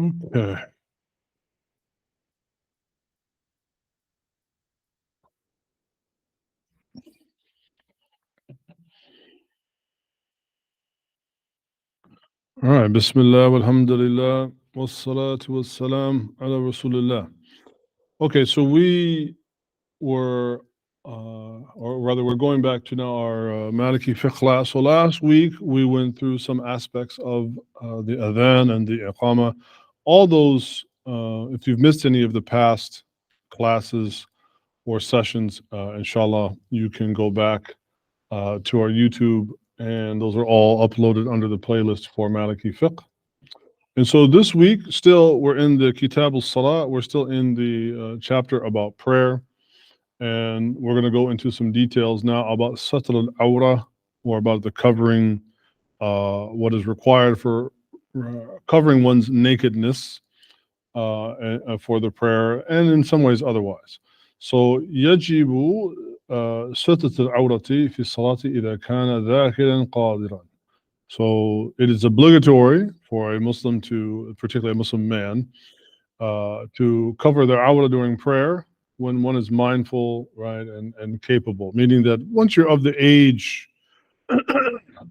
Okay. All right. Bismillah, walhamdulillah, wassalatu wassalam ala rasulillah. Okay, so we were, or rather, we're going back to now our Maliki Fiqh class. So last week we went through some aspects of the adhan and the iqama. All those, if you've missed any of the past classes or sessions, inshallah, you can go back to our YouTube, and those are all uploaded under the playlist for Maliki Fiqh. And so this week, still, we're in the Kitab al-Salah. We're still in the chapter about prayer. And we're going to go into some details now about Satr al-Awrah, or about the covering, what is required for covering one's nakedness for the prayer, and in some ways otherwise. So, يجب سترة العورة في الصلاة إذا كان ذاكرا قادرا. So it is obligatory for a Muslim to, particularly a Muslim man, to cover their awrah during prayer when one is mindful, right, and capable. Meaning that once you're of the age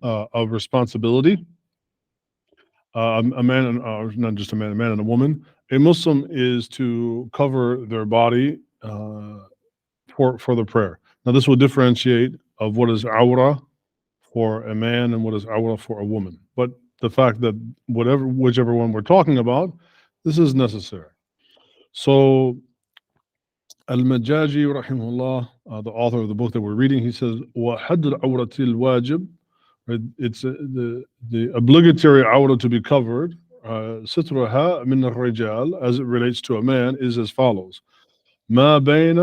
of responsibility, a man, and not just a man and a woman, a Muslim is to cover their body for the prayer. Now, this will differentiate of what is awrah for a man and what is awrah for a woman. But the fact that whichever one we're talking about, this is necessary. So al-Majjājī rahimahullah, the author of the book that we're reading, he says, وَحَدُّ الْعَوْرَةِ الْوَاجِبِ, it's the obligatory awrah to be covered, سترها من الرجال, as it relates to a man, is as follows: ما بين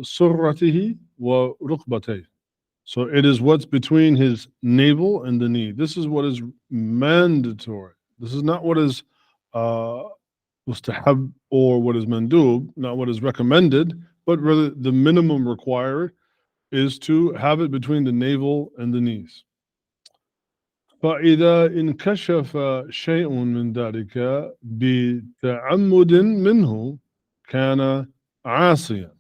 سرته وركبتيه. So it is what's between his navel and the knee. This is what is mandatory. This is not what is mustahab or what is mandub, not what is recommended, but rather the minimum required is to have it between the navel and the knees. فإذا انكشف شيء من ذلك بتعمد منه كان عاصيا.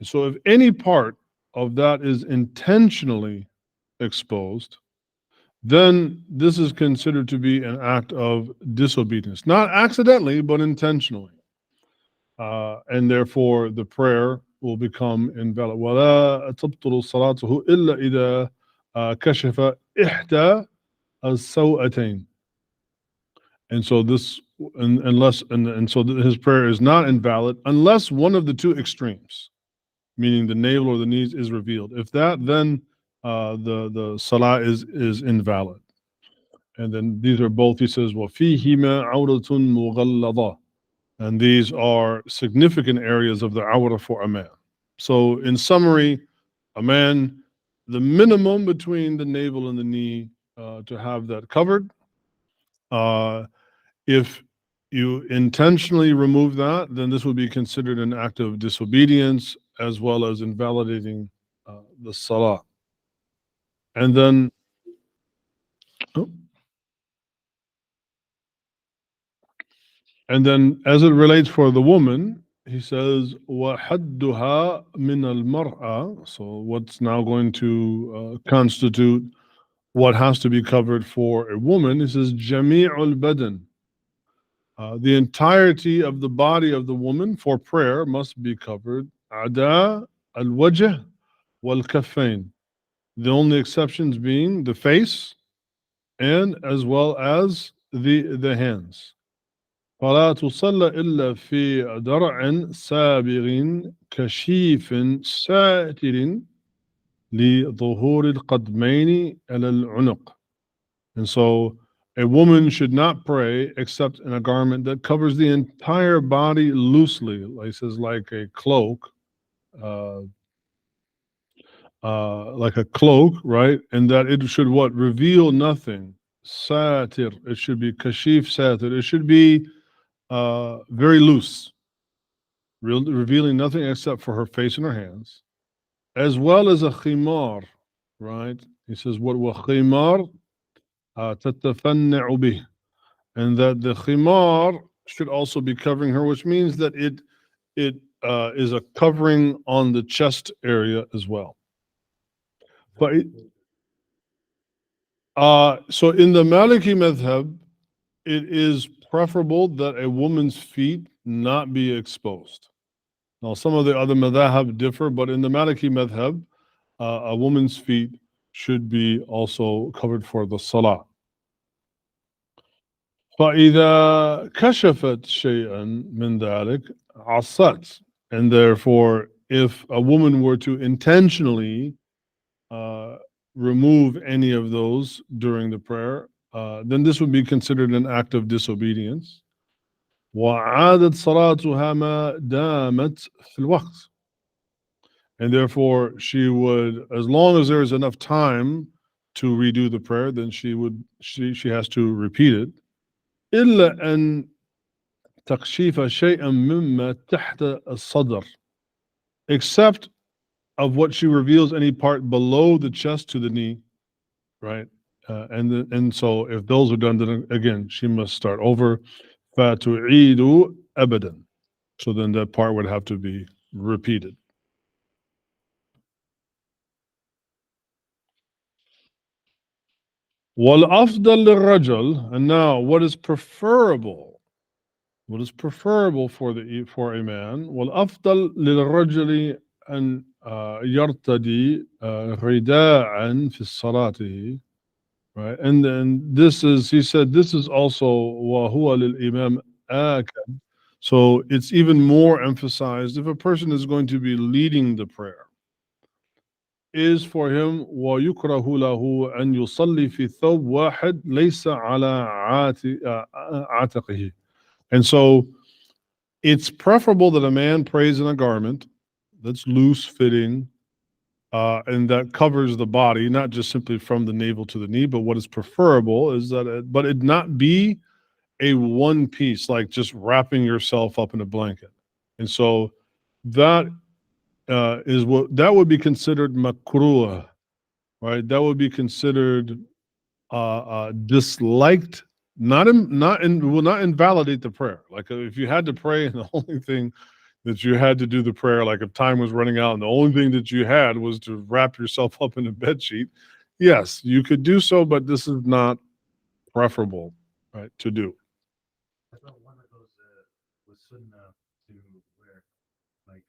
So if any part of that is intentionally exposed, then this is considered to be an act of disobedience. Not accidentally, but intentionally. And therefore, the prayer will become invalid. وَلَا تَبْطُلُ صَلَاتُهُ إِلَّا إِذَا كَشَفَ إِحْدَى السَّوْأَتَيْنِ. And so this, so his prayer is not invalid unless one of the two extremes, meaning the navel or the knees, is revealed. If that, then the salah is invalid. And then these are both, he says, وَفِيهِمَا عَوْرَةٌ مُغَلَّظَةٌ. And these are significant areas of the awrah for a man. So in summary, a man, the minimum between the navel and the knee, to have that covered. If you intentionally remove that, then this would be considered an act of disobedience as well as invalidating the salah. And then, as it relates for the woman, he says, وَحَدُّهَا مِنَ الْمَرْأَةِ. So what's now going to constitute what has to be covered for a woman? He says, جَمِيعُ الْبَدَنِ. The entirety of the body of the woman for prayer must be covered. عَدَى الْوَجْهِ وَالْكَفَّيْنِ. The only exceptions being the face and as well as the hands. فلا تصلى إلا في درع سابغ كشيف ساتر لظهور القدمين على العنق. And so a woman should not pray except in a garment that covers the entire body loosely, like says, like a cloak, right? And that it should what? Reveal nothing. Satir. It should be kashif satir. It should be very loose, revealing nothing except for her face and her hands, as well as a khimar, right? He says, what khimar تتفنع به. and that the khimar should also be covering her, which means that it is a covering on the chest area as well. But so in the Maliki Madhab, it is preferable that a woman's feet not be exposed. Now, some of the other madhab differ, but in the Maliki Madhab, a woman's feet should be also covered for the salah. فإذا كشفت شيئا من ذلك عصت, and therefore, if a woman were to intentionally remove any of those during the prayer, then this would be considered an act of disobedience. وعادت صلاتها ما دامت في الوقت, and therefore she would, as long as there is enough time to redo the prayer, then she has to repeat it. إلا أن تكشيف شيئا مما تحت الصدر, except of what she reveals any part below the chest to the knee, right? And so if those are done, then again she must start over. فَتُعِيدُ أَبَدًا. So then that part would have to be repeated. وَالْأَفْضَلُ لِلرَّجُلِ, and now what is preferable? What is preferable for a man? وَالْأَفْضَلُ لِلرَّجُلِ أن يرتدي رداءً في صلاته, right? And then this is, he said, this is also وَهُوَ لِلْإِمَامِ آكَدْ. So it's even more emphasized if a person is going to be leading the prayer, is for him وَيُكْرَهُ لَهُ أَن يُصَلِّي فِي ثَوْبٍ وَاحِدٍ لَيْسَ عَلَى عَاتِقِهِ. And so it's preferable that a man prays in a garment that's loose fitting, and that covers the body, not just simply from the navel to the knee, but what is preferable is that it not be a one piece, like just wrapping yourself up in a blanket. And so that is what that would be considered makruh, right? That would be considered disliked. Will not invalidate the prayer. Like if you had to pray and the only thing that you had to do the prayer, like if time was running out and the only thing that you had was to wrap yourself up in a bed sheet, yes, you could do so, but this is not preferable, right, to do. I thought one of those was sunnah to wear, like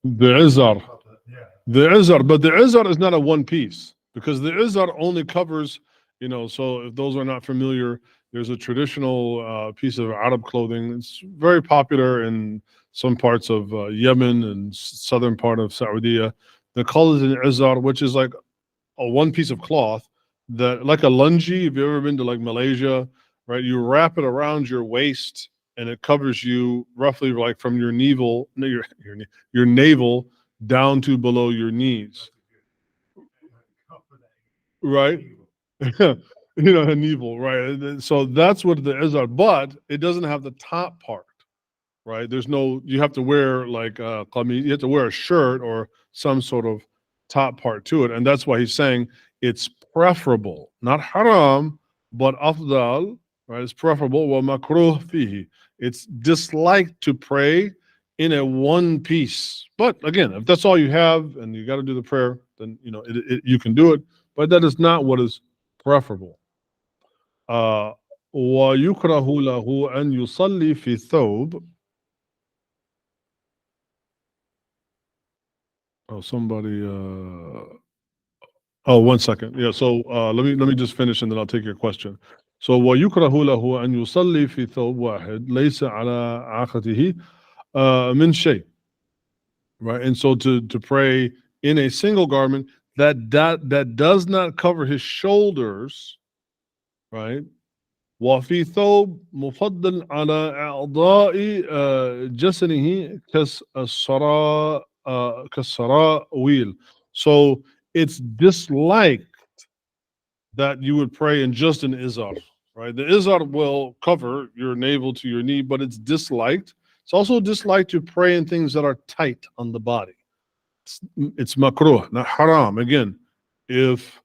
the izar. Yeah. The izar, but the izar is not a one piece because the izar only covers, so if those are not familiar, there's a traditional piece of Arab clothing. It's very popular in some parts of Yemen and southern part of Saudi. They call it an izar, which is like a one piece of cloth that, like a lungi. If you've ever been to like Malaysia, right? You wrap it around your waist and it covers you roughly like from your navel, your navel down to below your knees, right? A navel, right? So that's what the izar, but it doesn't have the top part, right? You have to wear like you have to wear a shirt or some sort of top part to it, and that's why he's saying it's preferable, not haram, but afdal, right? It's preferable. Wa makruh fihi. It's disliked to pray in a one piece. But again, if that's all you have and you got to do the prayer, then you can do it. But that is not what is preferable. ويكره له أن يصلي في ثوب. Oh, somebody. Oh, 1 second. Yeah. So let me just finish and then I'll take your question. So ويكره له أن يصلي في ثوب واحد ليس على عاقته من شيء. Right. And so to pray in a single garment that does not cover his shoulders, right? وفي ثوب مفضل على أعضاء جسده كالسراويل. So it's disliked that you would pray in just an izar, right? The izar will cover your navel to your knee, but it's disliked. It's also disliked to pray in things that are tight on the body. It's makruh, not haram. Again, if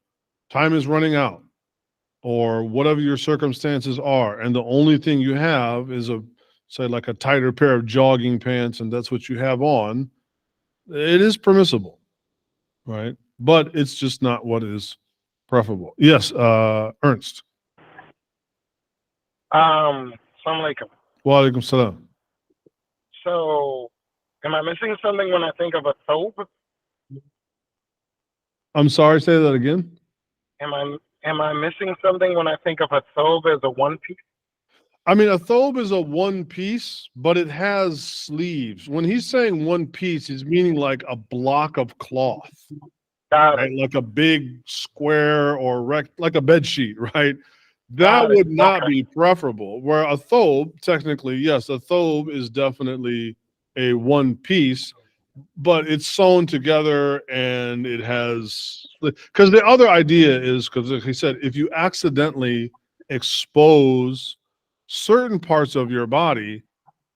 time is running out or whatever your circumstances are, and the only thing you have is say like a tighter pair of jogging pants, and that's what you have on, it is permissible, right? But it's just not what is preferable. Yes, Ernst. Assalamu alaikum. Wa alaikum salam. So, am I missing something when I think of a thobe? I'm sorry, say that again. Am I missing something when I think of a thobe as a one piece? I mean, a thobe is a one piece, but it has sleeves. When he's saying one piece, he's meaning like a block of cloth, Got right? it. Like a big square or like a bed sheet, right? That Got it. would not Okay. be preferable. Where a thobe, technically, yes, a thobe is definitely a one piece, but it's sewn together and it has, because the other idea is, because like he said, if you accidentally expose certain parts of your body,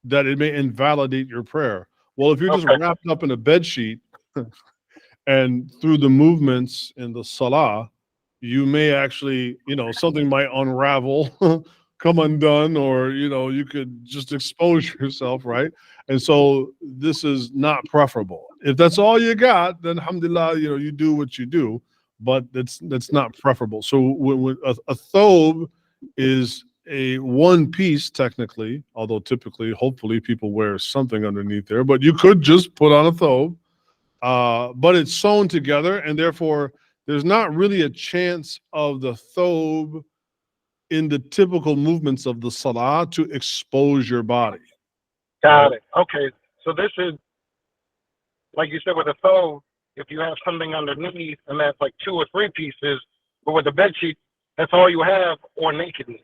that it may invalidate your prayer. Well, if you're just Okay. wrapped up in a bed sheet and through the movements in the salah, you may actually, something might unravel, come undone, or, you could just expose yourself, right? And so this is not preferable. If that's all you got, then alhamdulillah, you do what you do, but that's not preferable. So when a thobe is a one piece technically, although typically, hopefully people wear something underneath there, but you could just put on a thobe, but it's sewn together, and therefore there's not really a chance of the thobe in the typical movements of the salah to expose your body. Got it. Okay. So this is, like you said, with a thobe, if you have something underneath and that's like 2 or 3 pieces, but with a bed sheet, that's all you have, or nakedness.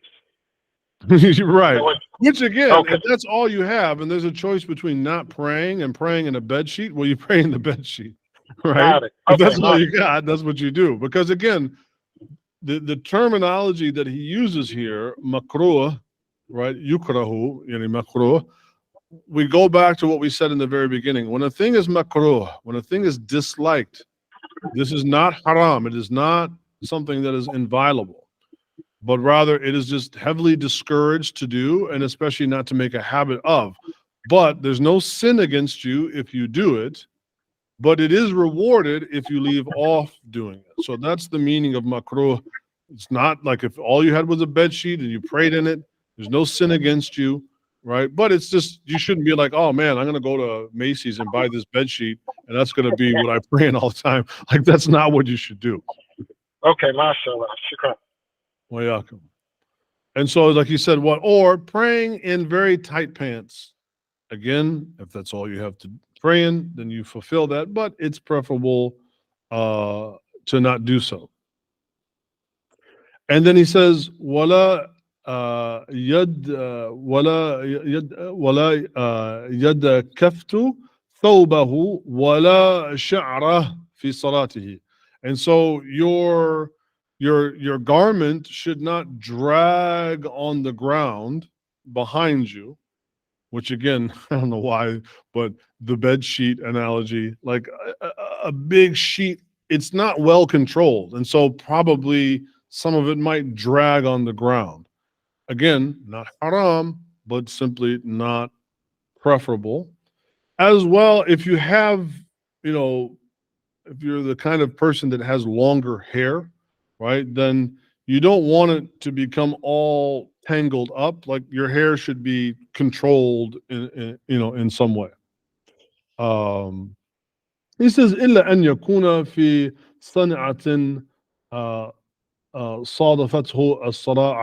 Right. So Which again, okay. if that's all you have, and there's a choice between not praying and praying in a bed sheet, well, you pray in the bed sheet, right? Got it. If Okay. that's all you got, that's what you do. Because again, the terminology that he uses here, makruh, right? Yukrahu, yani makruh. We go back to what we said in the very beginning. When a thing is makruh, when a thing is disliked, this is not haram. It is not something that is inviolable, but rather it is just heavily discouraged to do, and especially not to make a habit of. But there's no sin against you if you do it, but it is rewarded if you leave off doing it. So that's the meaning of makruh. It's not like if all you had was a bed sheet and you prayed in it, there's no sin against you, right? But it's just, you shouldn't be like, oh man, I'm going to go to Macy's and buy this bed sheet, and that's going to be what I pray in all the time. Like, that's not what you should do. Okay, mashallah. Shukran. Wayakum. And so, like you said, or praying in very tight pants. Again, if that's all you have to pray in, then you fulfill that, but it's preferable to not do so. And then he says, "Wala yad kaftu thawbahu wala sha'rah fi salatihi." And so your garment should not drag on the ground behind you, which again, I don't know why, but the bed sheet analogy, like a big sheet, it's not well controlled. And so probably some of it might drag on the ground. Again, not haram, but simply not preferable. As well, if you have, if you're the kind of person that has longer hair, right, then you don't want it to become all tangled up. Like your hair should be controlled in some way. He says, إلا أن يكون في صنعة صادفته الصلاة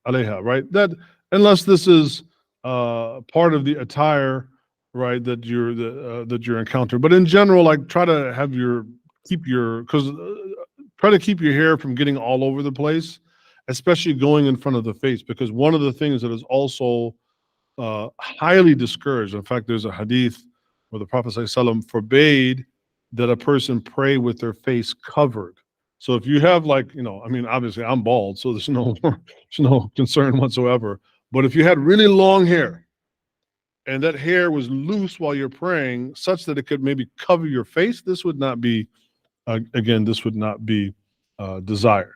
عليها, right? That unless this is part of the attire, right, that you're encountering. But in general, like try to keep your hair from getting all over the place, especially going in front of the face, because one of the things that is also highly discouraged. In fact, there's a hadith where the Prophet ﷺ forbade that a person pray with their face covered. So if you have obviously I'm bald, so there's no concern whatsoever. But if you had really long hair and that hair was loose while you're praying, such that it could maybe cover your face, this would not be, desired.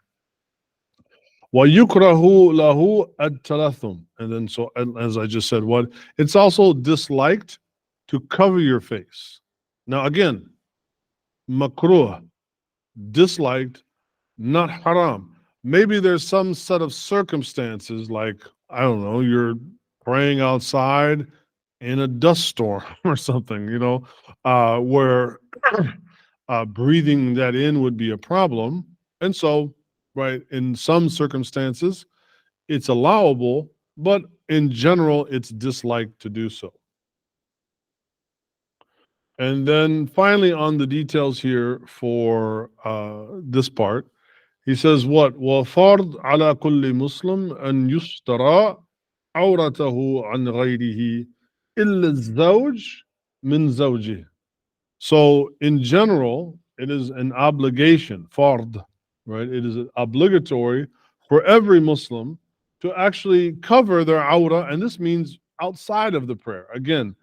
وَيُكْرَهُ لَهُ التَّلَثُّمْ. And then, so as I just said, what it's also disliked to cover your face. Now again, makruh, disliked, not haram. Maybe there's some set of circumstances, like, I don't know, you're praying outside in a dust storm or something, where breathing that in would be a problem. And so, right, in some circumstances, it's allowable, but in general, it's disliked to do so. And then finally, on the details here for this part, he says what? وَفَرْضْ عَلَى كُلِّ مُسْلِمٍ أَنْ يُسْتَرَى عَوْرَتَهُ عَنْ غَيْرِهِ إِلَّا الزَّوْجِ مِنْ زَوْجِهِ. So in general, it is an obligation, fard, right? It is obligatory for every Muslim to actually cover their awrah, and this means outside of the prayer. Again,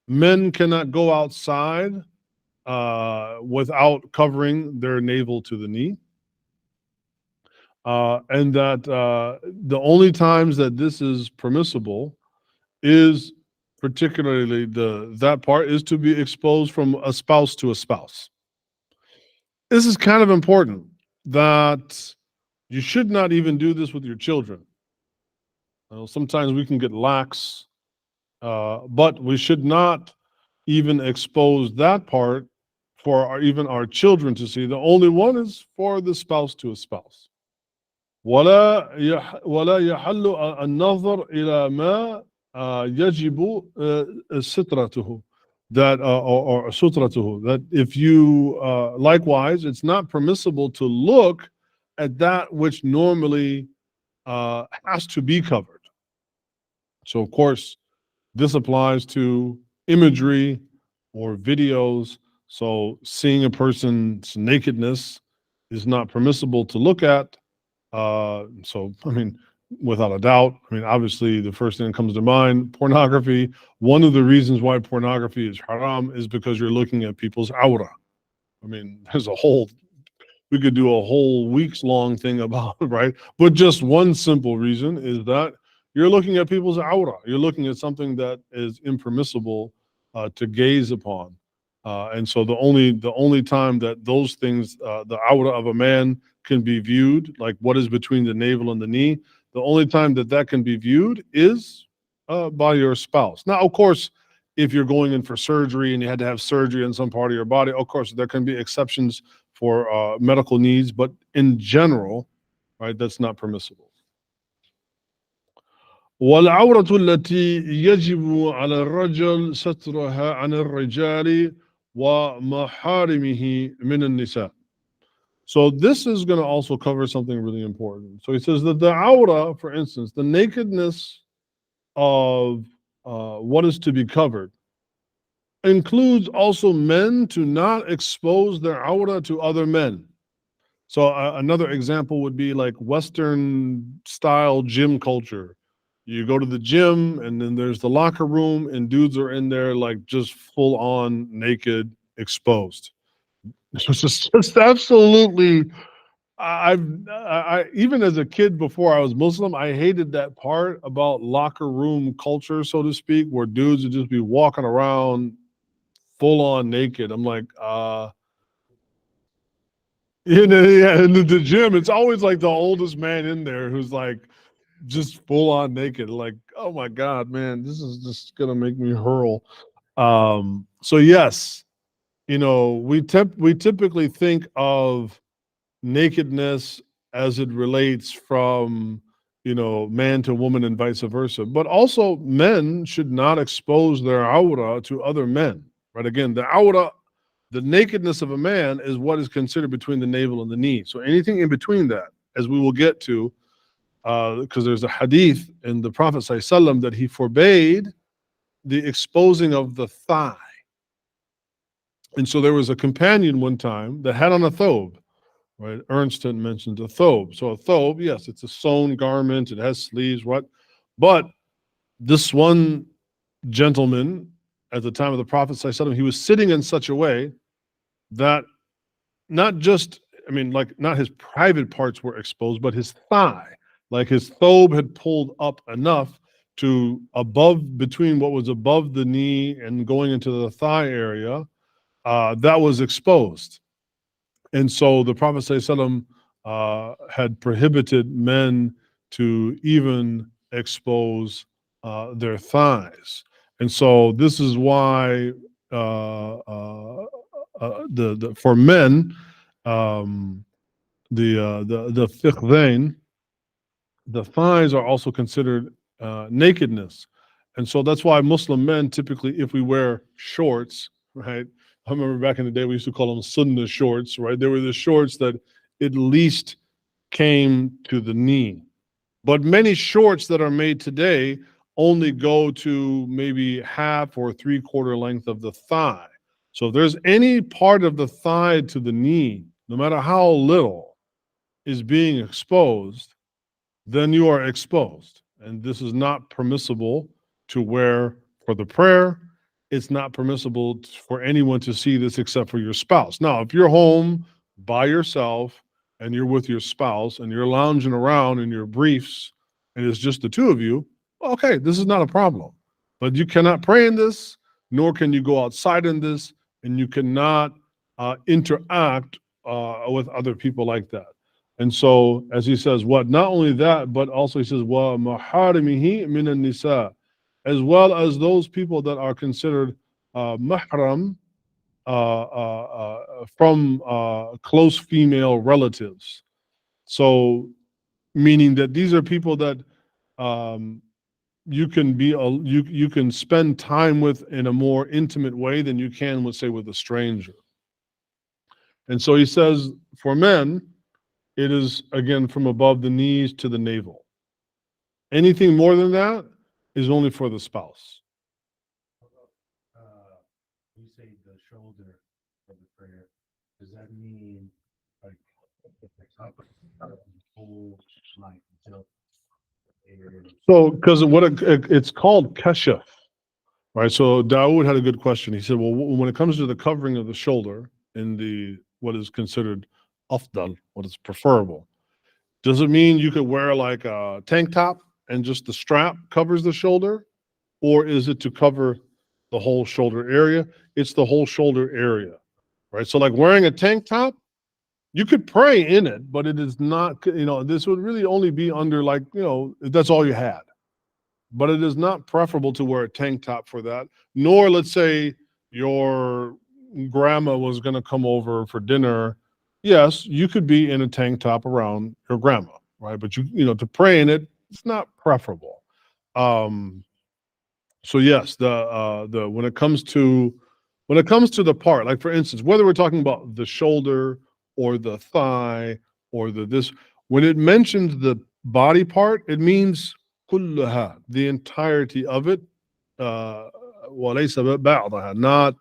men cannot go outside without covering their navel to the knee. And that the only times that this is permissible is particularly that part is to be exposed from a spouse to a spouse. This is kind of important, that you should not even do this with your children. Sometimes we can get lax, but we should not even expose that part for even our children to see. The only one is for the spouse to a spouse. ولا يحل النظر إلى ما يجب سترته, that or sutratuhu, that if you likewise, it's not permissible to look at that which normally has to be covered. So of course, this applies to imagery or videos. So seeing a person's nakedness is not permissible to look at. So, I mean, without a doubt, obviously the first thing that comes to mind, pornography. One of the reasons why pornography is haram is because you're looking at people's awrah. There's we could do a whole week's long thing about it, right? But just one simple reason is that you're looking at people's awrah. You're looking at something that is impermissible to gaze upon. And so the only time that those things, the awrah of a man can be viewed, like what is between the navel and the knee, the only time that can be viewed is by your spouse. Now, of course, if you're going in for surgery and you had to have surgery in some part of your body, of course, there can be exceptions for medical needs, but in general, right, that's not permissible. والعورة التي يجب على الرجل سترها عن الرجال ومحارمه من النساء. So this is going to also cover something really important. So he says that the awrah, for instance, the nakedness of what is to be covered, includes also men to not expose their awrah to other men. So another example would be like Western style gym culture. You go to the gym and then there's the locker room and dudes are in there like just full on naked, exposed. It's just absolutely. I even as a kid before I was Muslim, I hated that part about locker room culture, so to speak, where dudes would just be walking around full on naked. I'm like, in the gym, it's always like the oldest man in there who's like just full on naked. Like, oh my God, man, this is just gonna make me hurl. So yes, we typically think of nakedness as it relates from man to woman and vice versa, but also men should not expose their awrah to other men, right? Again, the awrah, the nakedness of a man, is what is considered between the navel and the knee. So anything in between that, as we will get to, because there's a hadith in the Prophet ﷺ that he forbade the exposing of the thigh. And so there was a companion one time that had on a thobe, right? Ernst mentioned a thobe. So a thobe, yes, it's a sewn garment. It has sleeves, what? But this one gentleman at the time of the Prophet ﷺ, he was sitting in such a way that not just, not his private parts were exposed, but his thigh like his thobe had pulled up enough to above, between what was above the knee and going into the thigh area, that was exposed. And so the Prophet ﷺ, had prohibited men to even expose their thighs. And so this is why for men, the fiqh, the thighs are also considered nakedness. And so that's why Muslim men typically, if we wear shorts, right? I remember back in the day we used to call them sunnah shorts, right? They were the shorts that at least came to the knee. But many shorts that are made today only go to maybe half or 3/4 length of the thigh. So if there's any part of the thigh to the knee, no matter how little, is being exposed, then you are exposed. And this is not permissible to wear for the prayer. It's not permissible for anyone to see this except for your spouse. Now, if you're home by yourself and you're with your spouse and you're lounging around in your briefs and it's just the two of you, okay, this is not a problem. But you cannot pray in this, nor can you go outside in this, and you cannot interact with other people like that. And so, as he says, what? Not only that, but also he says, wa maharimihi min an-nisa, as well as those people that are considered mahram from close female relatives. So, meaning that these are people that you can be you can spend time with in a more intimate way than you can with, say, with a stranger. And so he says, for men, it is again from above the knees to the navel. Anything more than that is only for the spouse. You say the shoulder of the prayer. Does that mean like the top of the whole like until? So, because it's called kashaf, right? So Dawood had a good question. He said, well, when it comes to the covering of the shoulder in the what is considered afdal, what is preferable, does it mean you could wear like a tank top and just the strap covers the shoulder? Or is it to cover the whole shoulder area? It's the whole shoulder area, right? So like wearing a tank top, you could pray in it, but it is not, this would really only be under like, if that's all you had. But it is not preferable to wear a tank top for that, nor let's say your grandma was going to come over for dinner. Yes, you could be in a tank top around your grandma, right? But to pray in it, it's not preferable. So yes, the when it comes to the part, like for instance, whether we're talking about the shoulder or the thigh or this, when it mentions the body part, it means كلها, the entirety of it, وليس بعضها, not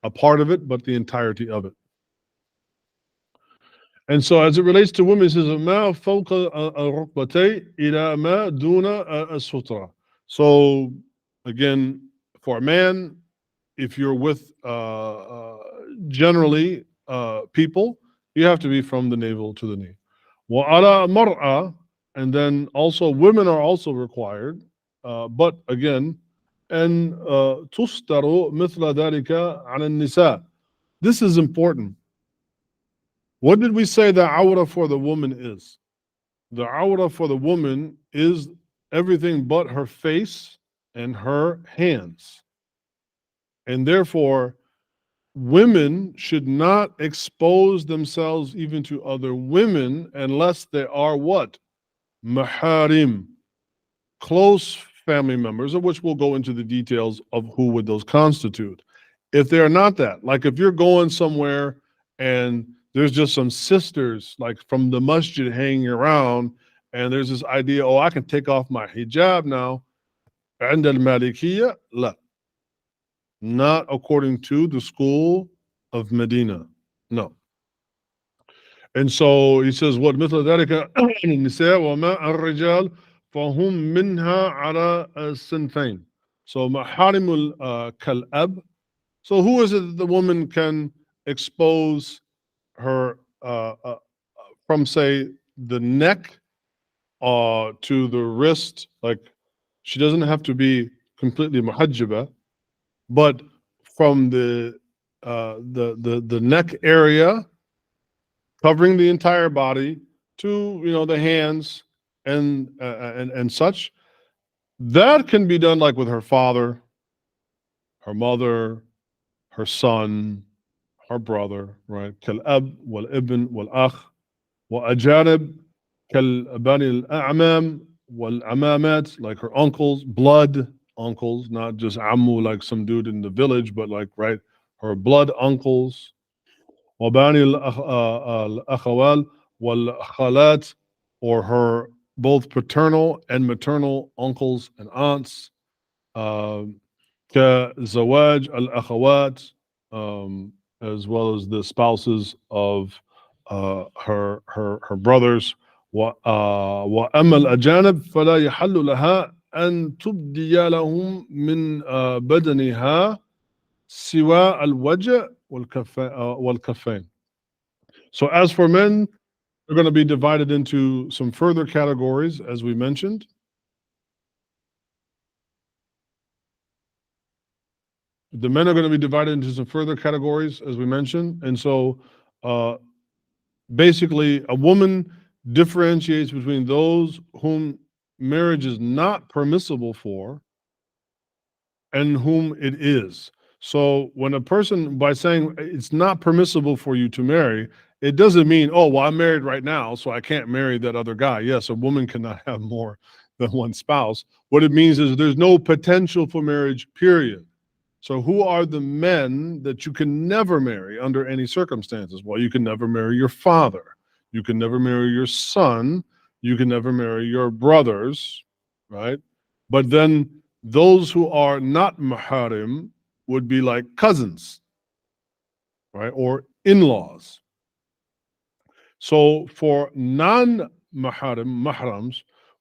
a part of it, but the entirety of it. And so as it relates to women, it says ما فوق الركبتين إلى ما دون السترة. So again, for a man, if you're with generally people, you have to be from the navel to the knee. وعلى المرأة, and then also women are also required, but again, and تستر مثل ذلك على النساء. This is important. What did we say the awrah for the woman is? The awrah for the woman is everything but her face and her hands. And therefore, women should not expose themselves even to other women unless they are what? Maharim, close family members, of which we'll go into the details of who would those constitute. If they are not that, like if you're going somewhere and there's just some sisters like from the masjid hanging around, and there's this idea, oh, I can take off my hijab now. عند المالكية لا. Not according to the school of Medina. No. And so he says, what مثل ذلك النساء وما الرجال فهم منها على الصنفين. So محارم كالأب. So who is it that the woman can expose her from, say, the neck to the wrist, like she doesn't have to be completely muhajjaba, but from the neck area, covering the entire body, to the hands and such. That can be done like with her father, her mother, her son, her brother, right? كالأب والابن والأخ وأجانب كالبني الأعمام والعمامات, like her uncles, blood uncles, not just ammu like some dude in the village, but like, right, her blood uncles. وبني الأخوال والخالات, or her both paternal and maternal uncles and aunts. كزواج الأخوات, as well as the spouses of her brothers. وأما الأجانب فلا يحل لها أن تبدي لهم من بدنها سوى الوجه والكفين. So as for men, they're going to be divided into some further categories, as we mentioned. The men are going to be divided into some further categories, as we mentioned. And so basically, a woman differentiates between those whom marriage is not permissible for and whom it is. So when a person, by saying it's not permissible for you to marry, it doesn't mean, oh, well, I'm married right now, so I can't marry that other guy. Yes, a woman cannot have more than one spouse. What it means is there's no potential for marriage, period. So who are the men that you can never marry under any circumstances? Well, you can never marry your father. You can never marry your son. You can never marry your brothers, right? But then those who are not mahram would be like cousins, right? Or in-laws. So for mahrams,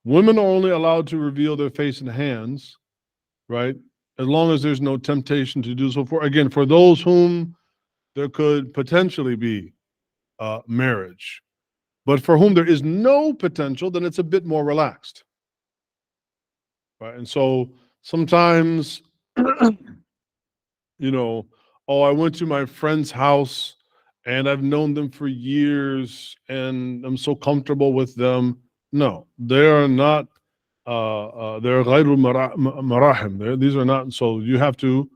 women are only allowed to reveal their face and hands, right? As long as there's no temptation to do so. For those whom there could potentially be marriage, but for whom there is no potential, then it's a bit more relaxed, right? And so sometimes, oh, I went to my friend's house and I've known them for years and I'm so comfortable with them. No, they are not. They're غير مراحم. These are not. So you have to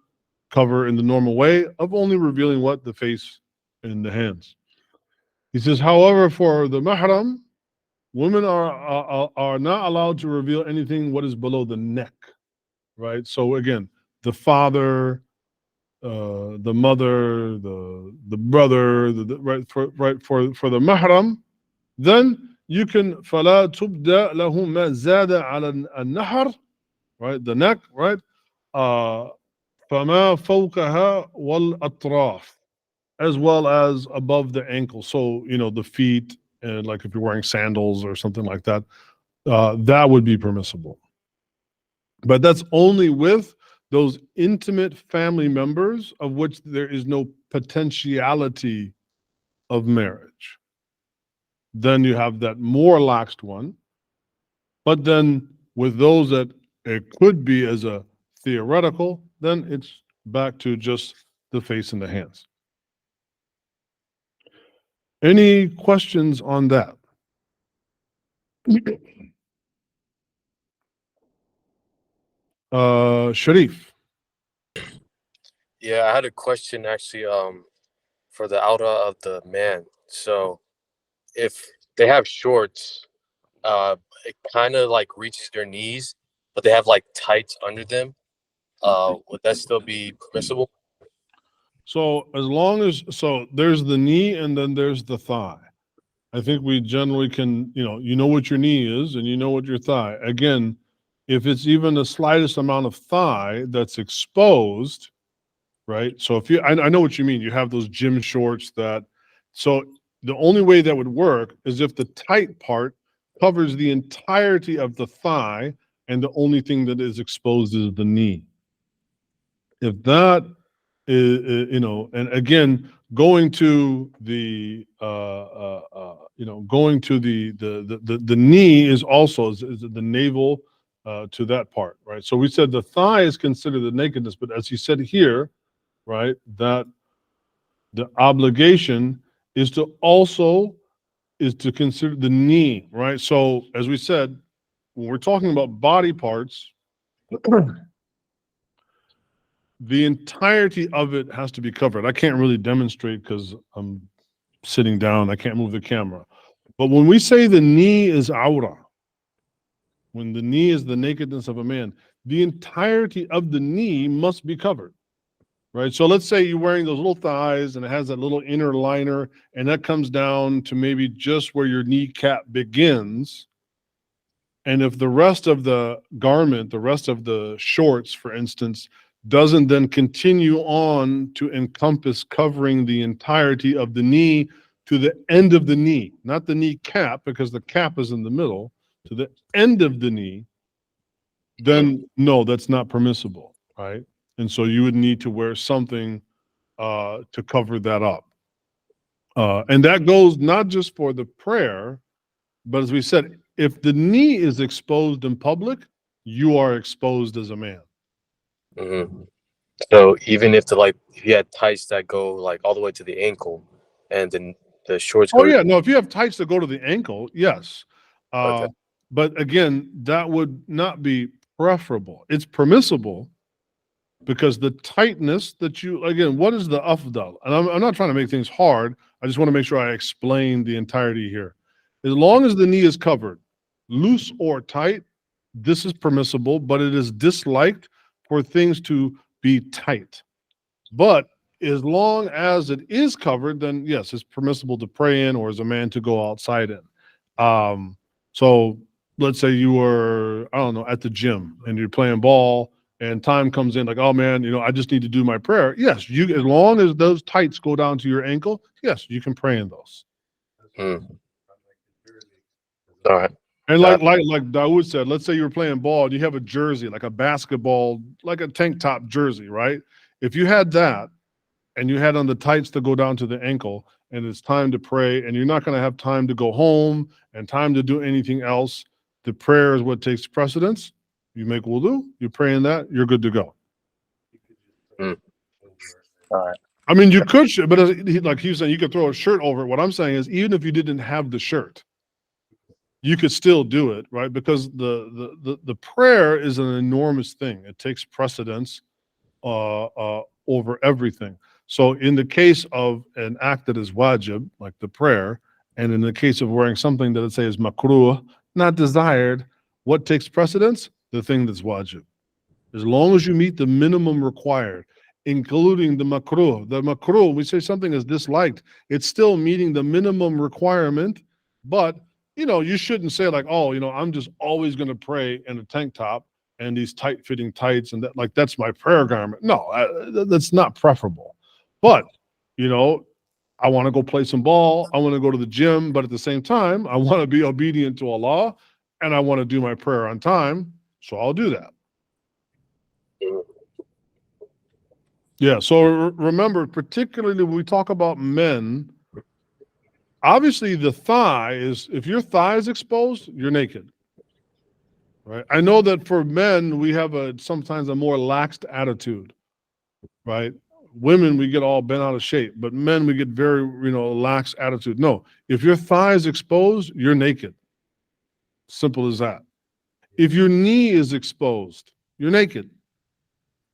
cover in the normal way of only revealing what? The face and the hands. He says, however, for the mahram, women are not allowed to reveal anything what is below the neck, right? So again, the father, the mother, the brother, right for the mahram, then you can فلا تبدأ له ما زاد على النحر, right? The neck, right? فما فوقها والأطراف, as well as above the ankle. So, the feet, and like if you're wearing sandals or something like that, that would be permissible. But that's only with those intimate family members of which there is no potentiality of marriage. Then you have that more laxed one. But then with those that it could be as a theoretical, then it's back to just the face and the hands. Any questions on that? Sharif. Yeah, I had a question actually for the Awrah of the man. So if they have shorts, it kind of like reaches their knees, but they have like tights under them. Would that still be permissible? So as long as, so there's the knee and then there's the thigh. I think we generally can, you know what your knee is and you know what your thigh. Again, if it's even the slightest amount of thigh that's exposed, right? So if I know what you mean. You have those gym shorts that, so the only way that would work is if the tight part covers the entirety of the thigh and the only thing that is exposed is the knee. If that you know, and again, going to the you know, going to the knee is also is the navel to that part, right? So we said the thigh is considered the nakedness, but as he said here, right, that the obligation is to also is to consider the knee, right? So as we said, when we're talking about body parts, the entirety of it has to be covered. I can't really demonstrate because I'm sitting down. I can't move the camera. But when we say the knee is awrah, when the knee is the nakedness of a man, the entirety of the knee must be covered, right? So let's say you're wearing those little thighs and it has that little inner liner and that comes down to maybe just where your kneecap begins. And if the rest of the garment, the rest of the shorts, for instance, doesn't then continue on to encompass covering the entirety of the knee to the end of the knee, not the knee cap, because the cap is in the middle, to the end of the knee, then no, that's not permissible, right? And so you would need to wear something to cover that up. And that goes not just for the prayer, but as we said, if the knee is exposed in public, you are exposed as a man. Mm-hmm. So even if if you had tights that go like all the way to the ankle, and then the shorts go. Oh yeah, no. If you have tights that go to the ankle, yes. Okay. But again, that would not be preferable. It's permissible because the tightness that you, again, what is the afdal? And I'm not trying to make things hard. I just want to make sure I explain the entirety here. As long as the knee is covered, loose or tight, this is permissible, but it is disliked for things to be tight. But as long as it is covered, then yes, it's permissible to pray in or as a man to go outside in. So let's say you were, I don't know, at the gym and you're playing ball and time comes in like, oh man, you know, I just need to do my prayer. Yes, you, as long as those tights go down to your ankle, yes, you can pray in those. All right. And like Dawood said, let's say you're playing ball and you have a jersey, like a basketball, like a tank top jersey, right? If you had that and you had on the tights to go down to the ankle and it's time to pray and you're not going to have time to go home and time to do anything else, the prayer is what takes precedence. You make wudu, you pray in that, you're good to go. All right. I mean, you could, but like he was saying, you could throw a shirt over it. What I'm saying is, even if you didn't have the shirt, you could still do it, right? Because the prayer is an enormous thing. It takes precedence over everything. So in the case of an act that is wajib, like the prayer, and in the case of wearing something that let's say is makruh, not desired, what takes precedence? The thing that's wajib. As long as you meet the minimum required, including the makruh. The makruh, we say something is disliked, it's still meeting the minimum requirement, but you know, you shouldn't say like, oh, you know, I'm just always going to pray in a tank top and these tight-fitting tights and that, like, that's my prayer garment. No, that's not preferable. But, you know, I want to go play some ball. I want to go to the gym, but at the same time, I want to be obedient to Allah and I want to do my prayer on time. So I'll do that. Yeah. So remember, particularly when we talk about men, obviously the thigh is, if your thigh is exposed, you're naked. Right. I know that for men, we have sometimes a more laxed attitude, right? Women, we get all bent out of shape, but men, we get very, lax attitude. No, if your thigh is exposed, you're naked. Simple as that. If your knee is exposed, you're naked.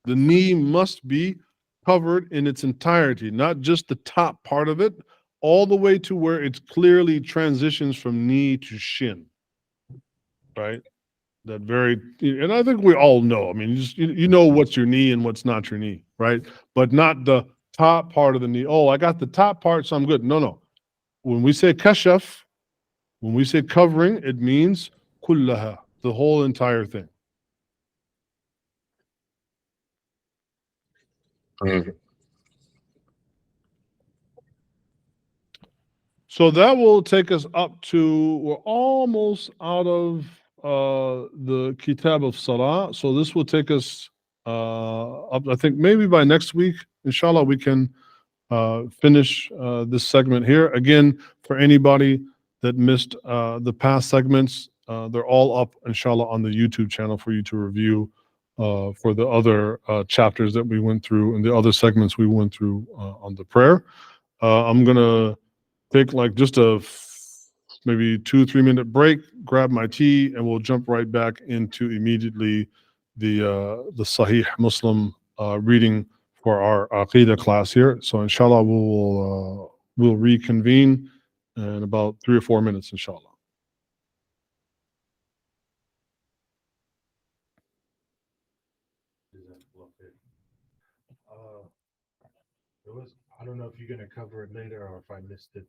The knee must be covered in its entirety, not just the top part of it, all the way to where it clearly transitions from knee to shin, right? That very, and I think we all know. I mean, you know what's your knee and what's not your knee, right? But not the top part of the knee. Oh, I got the top part, so I'm good. No. When we say kashaf, when we say covering, it means kullaha, the whole entire thing. So that will take us up to, we're almost out of the Kitab of Salah. So this will take us I think maybe by next week, inshallah, we can finish this segment here. Again, for anybody that missed the past segments, they're all up, inshallah, on the YouTube channel for you to review for the other chapters that we went through and the other segments we went through on the prayer. I'm going to take like just a maybe 2-3 minute break, grab my tea, and we'll jump right back into immediately the Sahih Muslim reading for our Aqidah class here. So inshallah, we'll reconvene in about 3 or 4 minutes, inshallah. I don't know if you're going to cover it later or if I missed it.